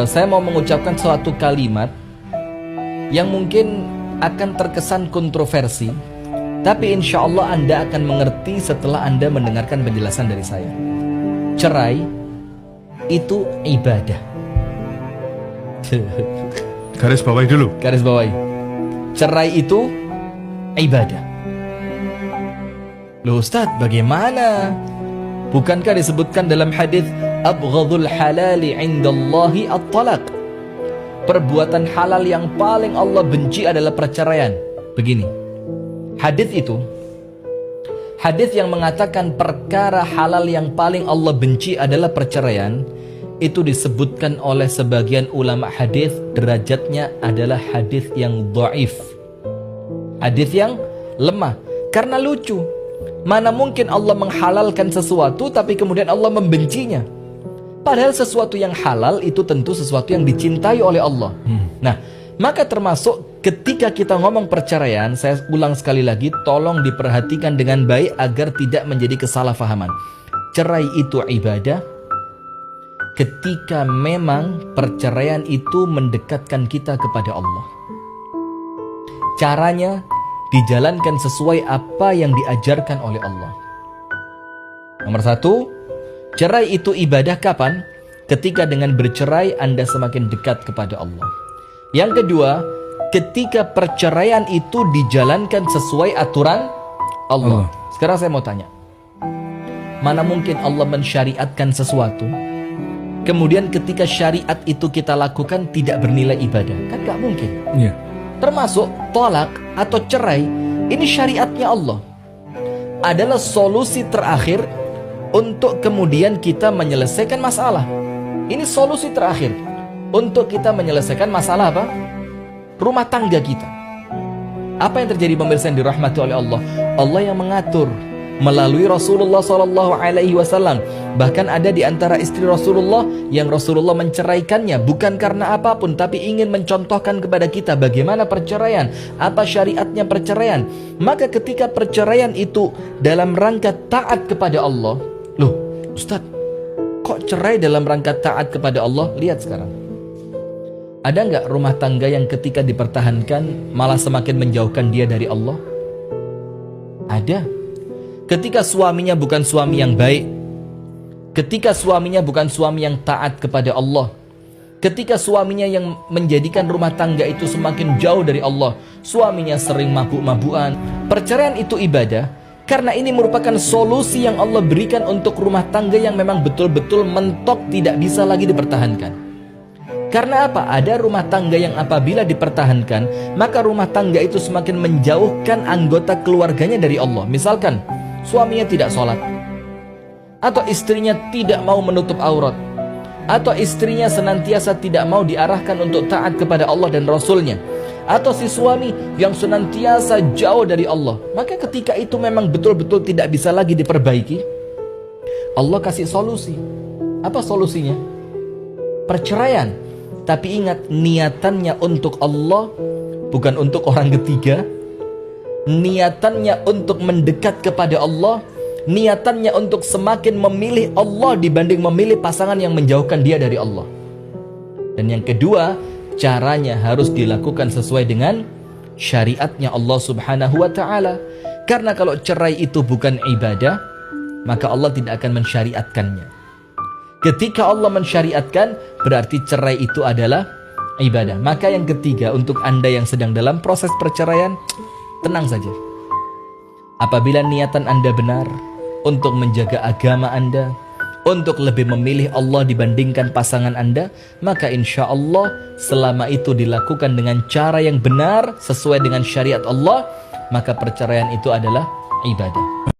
saya mau mengucapkan suatu kalimat yang mungkin akan terkesan kontroversi, tapi insya Allah Anda akan mengerti setelah Anda mendengarkan penjelasan dari saya. Cerai itu ibadah. Garis bawahi dulu. Garis bawahi. Cerai itu ibadah. Loh Ustaz, bagaimana? Bukankah disebutkan dalam hadis abghadul halali indallahi at-talaq? Perbuatan halal yang paling Allah benci adalah perceraian. Begini, hadis itu, hadis yang mengatakan perkara halal yang paling Allah benci adalah perceraian, itu disebutkan oleh sebagian ulama hadis derajatnya adalah hadis yang dhaif, hadis yang lemah. Karena lucu, mana mungkin Allah menghalalkan sesuatu tapi kemudian Allah membencinya? Padahal sesuatu yang halal itu tentu sesuatu yang dicintai oleh Allah. Nah, maka termasuk ketika kita ngomong perceraian, saya ulang sekali lagi, tolong diperhatikan dengan baik agar tidak menjadi kesalahpahaman. Cerai itu ibadah ketika memang perceraian itu mendekatkan kita kepada Allah. Caranya dijalankan sesuai apa yang diajarkan oleh Allah. Nomor satu, cerai itu ibadah kapan? Ketika dengan bercerai Anda semakin dekat kepada Allah. Yang kedua, ketika perceraian itu dijalankan sesuai aturan Allah. Sekarang saya mau tanya, mana mungkin Allah mensyariatkan sesuatu, kemudian ketika syariat itu kita lakukan tidak bernilai ibadah? Kan gak mungkin. Termasuk tolak atau cerai, ini syariatnya Allah, adalah solusi terakhir untuk kemudian kita menyelesaikan masalah. Ini solusi terakhir untuk kita menyelesaikan masalah apa? Rumah tangga kita. Apa yang terjadi pemirsa yang dirahmati oleh Allah? Allah yang mengatur melalui Rasulullah SAW. Bahkan ada di antara istri Rasulullah yang Rasulullah menceraikannya bukan karena apapun, tapi ingin mencontohkan kepada kita bagaimana perceraian, apa syariatnya perceraian. Maka ketika perceraian itu dalam rangka taat kepada Allah, loh Ustaz, kok cerai dalam rangka taat kepada Allah? Lihat sekarang, ada nggak rumah tangga yang ketika dipertahankan malah semakin menjauhkan dia dari Allah? Ada. Ketika suaminya bukan suami yang baik, ketika suaminya bukan suami yang taat kepada Allah, ketika suaminya yang menjadikan rumah tangga itu semakin jauh dari Allah, suaminya sering mabuk-mabukan, perceraian itu ibadah. Karena ini merupakan solusi yang Allah berikan untuk rumah tangga yang memang betul-betul mentok tidak bisa lagi dipertahankan. Karena apa? Ada rumah tangga yang apabila dipertahankan, maka rumah tangga itu semakin menjauhkan anggota keluarganya dari Allah. Misalkan, suaminya tidak sholat, atau istrinya tidak mau menutup aurat, atau istrinya senantiasa tidak mau diarahkan untuk taat kepada Allah dan Rasulnya, atau si suami yang senantiasa jauh dari Allah. Maka ketika itu memang betul-betul tidak bisa lagi diperbaiki, Allah kasih solusi. Apa solusinya? Perceraian. Tapi ingat, niatannya untuk Allah, bukan untuk orang ketiga. Niatannya untuk mendekat kepada Allah, niatannya untuk semakin memilih Allah dibanding memilih pasangan yang menjauhkan dia dari Allah. Dan yang kedua, caranya harus dilakukan sesuai dengan syariatnya Allah Subhanahu wa ta'ala. Karena kalau cerai itu bukan ibadah, maka Allah tidak akan mensyariatkannya. Ketika Allah mensyariatkan, berarti cerai itu adalah ibadah. Maka yang ketiga, untuk Anda yang sedang dalam proses perceraian, tenang saja. Apabila niatan Anda benar untuk menjaga agama Anda, untuk lebih memilih Allah dibandingkan pasangan Anda, maka insya Allah selama itu dilakukan dengan cara yang benar sesuai dengan syariat Allah, maka perceraian itu adalah ibadah.